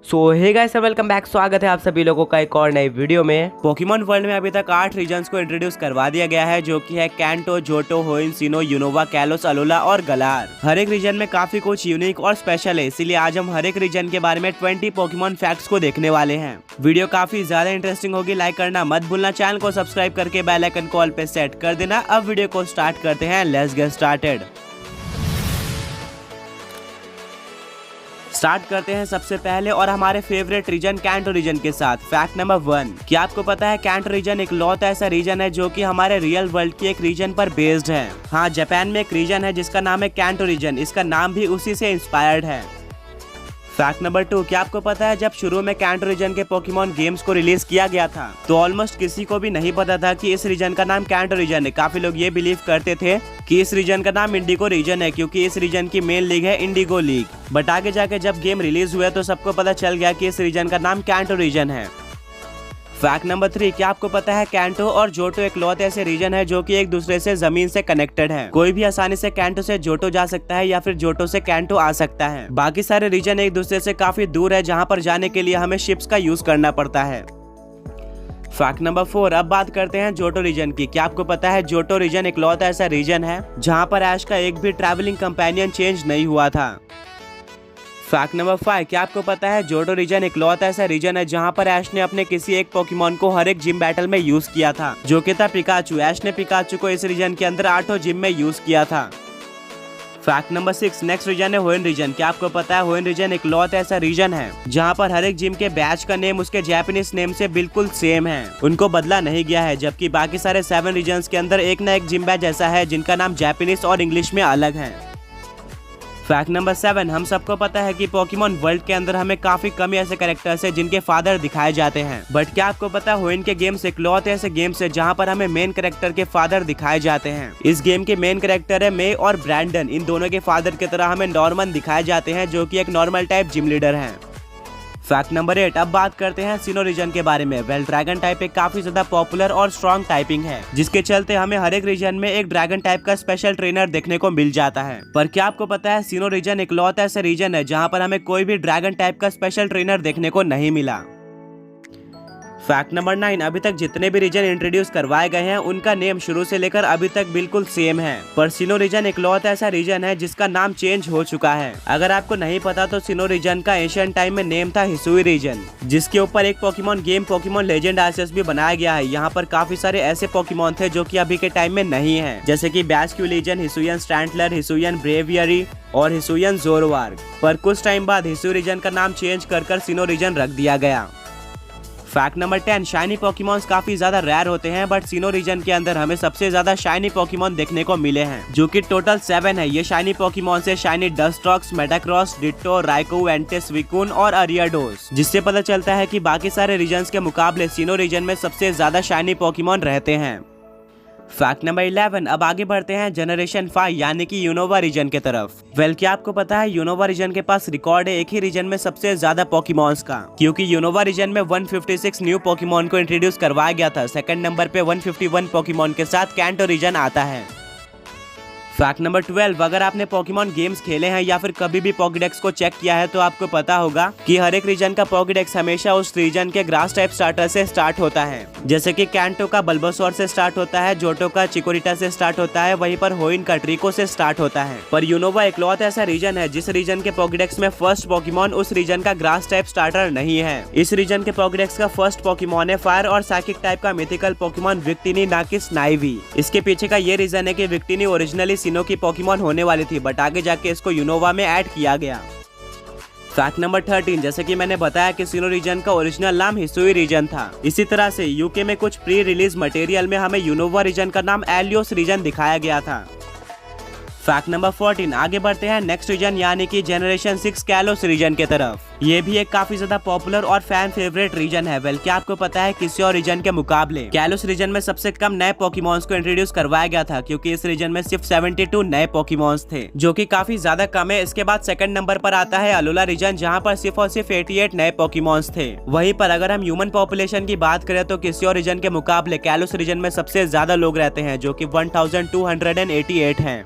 सो hey guys welcome back. स्वागत है आप सभी लोगों का एक और नई वीडियो में। पोकेमॉन वर्ल्ड में अभी तक 8 रीजन्स को इंट्रोड्यूस करवा दिया गया है, जो कि है कैंटो, जोटो, होइन, सिनो, यूनोवा, कैलोस, अलोला और गलार। हर एक रीजन में काफी कुछ यूनिक और स्पेशल है, इसीलिए आज हम हर एक रीजन के बारे में 20 पोकेमॉन फैक्ट्स को देखने वाले हैं। वीडियो काफी ज्यादा इंटरेस्टिंग होगी, लाइक करना मत भूलना, चैनल को सब्सक्राइब करके बेल आइकन को ऑल पे सेट कर देना। अब वीडियो को स्टार्ट करते हैं, लेट्स गेट स्टार्टेड। स्टार्ट करते हैं सबसे पहले और हमारे फेवरेट रीजन कैंटो रीजन के साथ। फैक्ट नंबर 1, क्या आपको पता है कैंटो रीजन एक लौता ऐसा रीजन है जो कि हमारे रियल वर्ल्ड की एक रीजन पर बेस्ड है। हाँ, जापान में एक रीजन है जिसका नाम है कैंटो रीजन, इसका नाम भी उसी से इंस्पायर्ड है। फैक्ट नंबर 2, क्या आपको पता है जब शुरू में कैंटो रीजन के पोकेमॉन गेम्स को रिलीज किया गया था तो ऑलमोस्ट किसी को भी नहीं पता था कि इस रीजन का नाम कैंटो रीजन है। काफी लोग ये बिलीव करते थे कि इस रीजन का नाम इंडिगो रीजन है, क्योंकि इस रीजन की मेन लीग है इंडिगो लीग। बट आगे जाके जब गेम रिलीज हुआ तो सबको पता चल गया कि इस रीजन का नाम कैंटो रीजन है। फैक्ट नंबर 3, क्या आपको पता है कैंटो और जोटो एक लौते ऐसे रीजन है जो कि एक दूसरे से जमीन से कनेक्टेड है। कोई भी आसानी से कैंटो से जोटो जा सकता है या फिर जोटो से कैंटो आ सकता है। बाकी सारे रीजन एक दूसरे से काफी दूर है, जहां पर जाने के लिए हमें शिप्स का यूज करना पड़ता है। फैक्ट नंबर 4, अब बात करते हैं जोटो रीजन की। क्या आपको पता है जोटो रीजन एक लौता ऐसा रीजन है जहां पर ऐश का एक भी ट्रैवलिंग कंपेनियन चेंज नहीं हुआ था। फैक्ट नंबर 5, क्या आपको पता है जोटो रीजन एक लौता ऐसा रीजन है जहां पर ऐश ने अपने किसी एक पोकेमॉन को हर एक जिम बैटल में यूज किया था, जो कि था पिकाचू। ऐश ने पिकाचू को इस रीजन के अंदर 8 जिम में यूज किया था। फैक्ट नंबर 6, नेक्स्ट रीजन है होइन रीजन। क्या आपको पता है होइन रीजन एक लौता ऐसा रीजन है जहां पर हर एक जिम के बैच का नेम उसके जापानीज नेम से बिल्कुल सेम है, उनको बदला नहीं गया है। जबकि बाकी सारे 7 रीजन्स के अंदर एक न एक जिम बैच ऐसा है जिनका नाम जापानीज और इंग्लिश में अलग है। फैक्ट नंबर 7, हम सबको पता है कि पोकेमॉन वर्ल्ड के अंदर हमें काफी कम ऐसे कैरेक्टर्स हैं जिनके फादर दिखाए जाते हैं। बट क्या आपको पता है होइन के गेम्स इकलौते ऐसे गेम्स है जहां पर हमें मेन कैरेक्टर के फादर दिखाए जाते हैं। इस गेम के मेन कैरेक्टर है मे और ब्रैंडन। इन दोनों के फादर की तरह हमें नॉर्मन दिखाए जाते हैं, जो कि एक नॉर्मल टाइप जिम लीडर है। फैक्ट नंबर 8, अब बात करते हैं सिनो रीजन के बारे में। वेल, ड्रैगन टाइप एक काफी ज्यादा पॉपुलर और स्ट्रॉन्ग टाइपिंग है, जिसके चलते हमें हर एक रीजन में एक ड्रैगन टाइप का स्पेशल ट्रेनर देखने को मिल जाता है। पर क्या आपको पता है सिनो रीजन एक लौता ऐसा रीजन है जहां पर हमें कोई भी ड्रैगन टाइप का स्पेशल ट्रेनर देखने को नहीं मिला। फैक्ट नंबर 9, अभी तक जितने भी रीजन इंट्रोड्यूस करवाए गए हैं उनका नेम शुरू से लेकर अभी तक बिल्कुल सेम है। पर सिनो रीजन एक लौता ऐसा रीजन है जिसका नाम चेंज हो चुका है। अगर आपको नहीं पता तो सिनो रीजन का एशियन टाइम में नेम था हिसुई रीजन, जिसके ऊपर एक पोकेमॉन गेम पोकेमॉन लेजेंड आर्सेस भी बनाया गया है। यहाँ पर काफी सारे ऐसे पोकेमॉन थे जो कि अभी के टाइम में नहीं है, जैसे कि बैस्क्यू लीजन, हिसुइयन स्टैंटलर, हिसुइयन ब्रेवियरी और हिसुइयन जोरवार्ग। पर कुछ टाइम बाद हिसुई रीजन का नाम चेंज कर सिनो रीजन रख दिया गया। फैक्ट नंबर 10, शाइनी पोकेमॉन्स काफी ज्यादा रेयर होते हैं, बट सिनो रीजन के अंदर हमें सबसे ज्यादा शाइनी पोकेमॉन देखने को मिले हैं, जो कि टोटल 7 है। ये शाइनी पोकेमॉन से शाइनी डस्ट्रॉक्स, मेटाक्रॉस, डिट्टो, राइको, एंटिस, विकुन और अरियाडोस, जिससे पता चलता है कि बाकी सारे रीजन्स के मुकाबले सिनो रीजन में सबसे ज्यादा शाइनी पोकेमॉन रहते हैं। फैक्ट नंबर 11, अब आगे बढ़ते हैं जनरेशन 5 यानी कि यूनोवा रीजन के तरफ। वेल, क्या आपको पता है यूनोवा रीजन के पास रिकॉर्ड है एक ही रीजन में सबसे ज्यादा पोकेमॉन्स का, क्योंकि यूनोवा रीजन में 156 न्यू पोकेमॉन को इंट्रोड्यूस करवाया गया था। सेकंड नंबर पे 151 पोकेमॉन के साथ कैंटो रीजन आता है। फैक्ट नंबर 12, अगर आपने पोकेमॉन गेम्स खेले हैं या फिर कभी भी पॉकेडेक्स को चेक किया है तो आपको पता होगा कि हर एक रीजन का पॉकेडेक्स हमेशा उस रीजन के ग्रास टाइप स्टार्टर से स्टार्ट होता है। जैसे कि कैंटो का बल्बासोर से स्टार्ट होता है, जोटो का चिकोरिटा से स्टार्ट होता है, वहीं पर होइन का ट्रिको से स्टार्ट होता है। पर यूनोवा इकलौता ऐसा रीजन है जिस रीजन के पॉकेडेक्स में फर्स्ट पोकेमॉन उस रीजन का ग्रास टाइप स्टार्टर नहीं है। इस रीजन के पॉकेडेक्स का फर्स्ट पोकेमॉन है फायर और साइकिक टाइप का मिथिकल पोकेमॉन विक्टिनी ना कि स्नाइवी। इसके पीछे का ये रीजन है कि विक्टिनी ओरिजिनली सिनो की पोकेमॉन होने वाली थी, बट आगे जाके इसको यूनोवा में ऐड किया गया। फैक्ट नंबर 13, जैसे कि मैंने बताया कि सिनो रीजन का ओरिजिनल नाम हिसुई रीजन था। इसी तरह से यूके में कुछ प्री रिलीज मटेरियल में हमें यूनोवा रीजन का नाम एलियोस रीजन दिखाया गया था। फैक्ट नंबर 14, आगे बढ़ते हैं नेक्स्ट रीजन यानी कि जनरेशन 6 कैलोस रीजन के तरफ। ये भी एक काफी ज्यादा पॉपुलर और फैन फेवरेट रीजन है। वेल, क्या आपको पता है किसी और रीजन के मुकाबले कैलोस रीजन में सबसे कम नए पोकेमॉन्स को इंट्रोड्यूस करवाया गया था, क्योंकि इस रीजन में सिर्फ 72 नए पोकेमॉन्स थे, जो कि काफी ज्यादा कम है। इसके बाद सेकंड नंबर पर आता है अलोला रीजन, जहां पर सिर्फ और सिर्फ 88 नए पोकेमॉन्स थे। वहीं पर अगर हम ह्यूमन पॉपुलेशन की बात करें तो किसी और रीजन के मुकाबले कैलोस रीजन में सबसे ज्यादा लोग रहते हैं, जो कि 1288 हैं।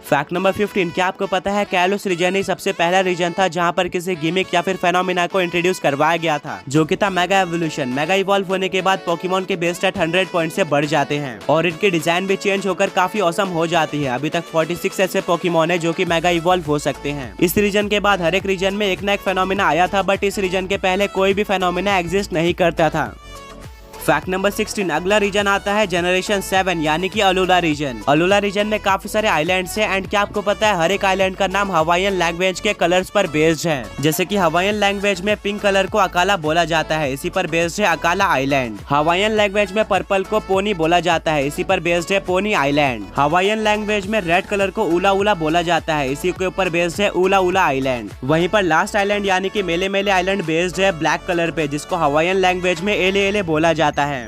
फैक्ट नंबर 15, क्या आपको पता है कैलोस रीजन ही सबसे पहला रीजन था जहां पर किसी गिमिक या फिर फेनोमेना को इंट्रोड्यूस करवाया गया था, जो कि था मेगा एवोल्यूशन। मेगा इवॉल्व होने के बाद पोकेमॉन के बेस स्टैट 100 पॉइंट से बढ़ जाते हैं और इनकी डिजाइन भी चेंज होकर काफी औसम हो जाती है। अभी तक 46 ऐसे पोकेमॉन है जो कि मेगा इवॉल्व हो सकते हैं। इस रीजन के बाद हर एक रीजन में एक ना एक फेनोमेना आया था, बट इस रीजन के पहले कोई भी फेनोमेना एग्जिस्ट नहीं करता था। फैक्ट नंबर 16, अगला रीजन आता है जनरेशन 7 यानी कि अलोला रीजन। अलोला रीजन में काफी सारे आइलैंड्स हैं एंड क्या आपको पता है हर एक आइलैंड का नाम हवाईयन लैंग्वेज के कलर्स पर बेस्ड है। जैसे कि हवाईयन लैंग्वेज में पिंक कलर को अकाला बोला जाता है, इसी पर बेस्ड है अकाला आइलैंड। हवाईयन लैंग्वेज में पर्पल को पोनी बोला जाता है, इसी पर बेस्ड है पोनी आइलैंड। हवाईयन लैंग्वेज में रेड कलर को उला उला बोला जाता है, इसी के ऊपर बेस्ड है उला उला आइलैंड। वहीं पर लास्ट आइलैंड यानी कि मेले मेले आइलैंड बेस्ड है ब्लैक कलर पे, जिसको हवाईयन लैंग्वेज में एले एले बोला जाता है।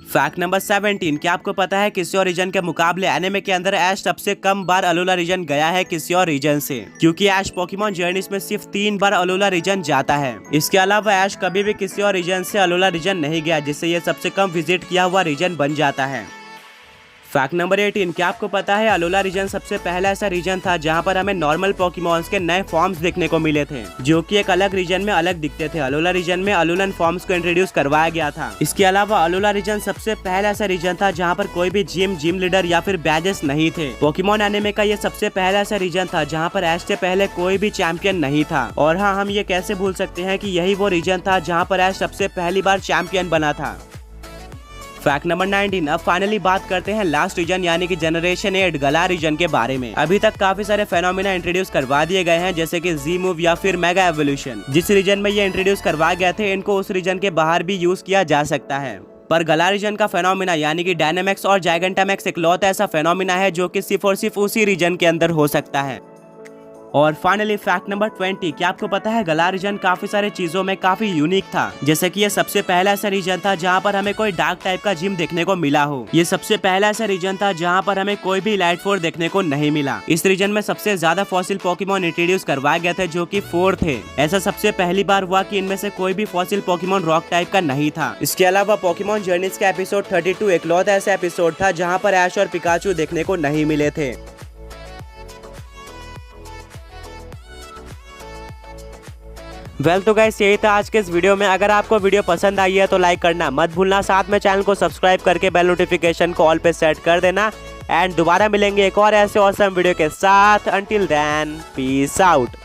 फैक्ट नंबर 17, क्या आपको पता है किसी और रीजन के मुकाबले एनिमे के अंदर ऐश सबसे कम बार अलोला रीजन गया है किसी और रीजन से, क्योंकि ऐश पोकेमॉन जर्नीज में सिर्फ 3 बार अलोला रीजन जाता है। इसके अलावा ऐश कभी भी किसी और रीजन से अलोला रीजन नहीं गया, जिससे ये सबसे कम विजिट किया हुआ रीजन बन जाता है। फैक्ट नंबर 18, क्या आपको पता है अलोला रीजन सबसे पहला ऐसा रीजन था जहां पर हमें नॉर्मल पोकेमॉन्स के नए फॉर्म्स देखने को मिले थे, जो कि एक अलग रीजन में अलग दिखते थे। अलोला रीजन में अलोलन फॉर्म्स को इंट्रोड्यूस करवाया गया था। इसके अलावा अलोला रीजन सबसे पहला ऐसा रीजन था जहां पर कोई भी जिम लीडर या फिर बैजेस नहीं थे। पोकेमॉन एनिमे का ये सबसे पहला ऐसा रीजन था जहाँ पर ऐश से पहले कोई भी चैंपियन नहीं था। और हाँ, हम ये कैसे भूल सकते हैं कि यही वो रीजन था जहाँ पर ऐश सबसे पहली बार चैंपियन बना था। फैक्ट नंबर 19, अब फाइनली बात करते हैं लास्ट रीजन यानी कि जनरेशन 8 गला रीजन के बारे में। अभी तक काफी सारे फेनोमेना इंट्रोड्यूस करवा दिए गए हैं, जैसे कि जी मूव या फिर मेगा एवोल्यूशन। जिस रीजन में ये इंट्रोड्यूस करवाए गए थे इनको उस रीजन के बाहर भी यूज किया जा सकता है। पर गला रीजन का फेनोमेना यानी कि डायनामैक्स और जायगेंटामैक्स इकलौता ऐसा फेनोमेना है जो कि सिर्फ और सिर्फ उसी रीजन के अंदर हो सकता है। और फाइनली फैक्ट नंबर 20, क्या आपको पता है गला रीजन काफी सारे चीजों में काफी यूनिक था, जैसे कि ये सबसे पहला ऐसा रीजन था जहां पर हमें कोई डार्क टाइप का जिम देखने को मिला हो। ये सबसे पहला ऐसा रीजन था जहां पर हमें कोई भी लाइट फोर देखने को नहीं मिला। इस रीजन में सबसे ज्यादा फॉसिल पोकेमॉन इंट्रोड्यूस करवाए गए थे, जो कि 4 थे। ऐसा सबसे पहली बार हुआ कि इनमें से कोई भी फॉसिल पोकेमॉन रॉक टाइप का नहीं था। इसके अलावा पोकेमॉन जर्नीज का एपिसोड 32 इकलौता ऐसा एपिसोड था जहाँ पर ऐश और पिकाचू देखने को नहीं मिले थे। तो गाइस यही था आज के इस वीडियो में। अगर आपको वीडियो पसंद आई है तो लाइक करना मत भूलना, साथ में चैनल को सब्सक्राइब करके बेल नोटिफिकेशन को ऑल पे सेट कर देना। एंड दोबारा मिलेंगे एक और ऐसे ऑसम वीडियो के साथ। Until then peace out.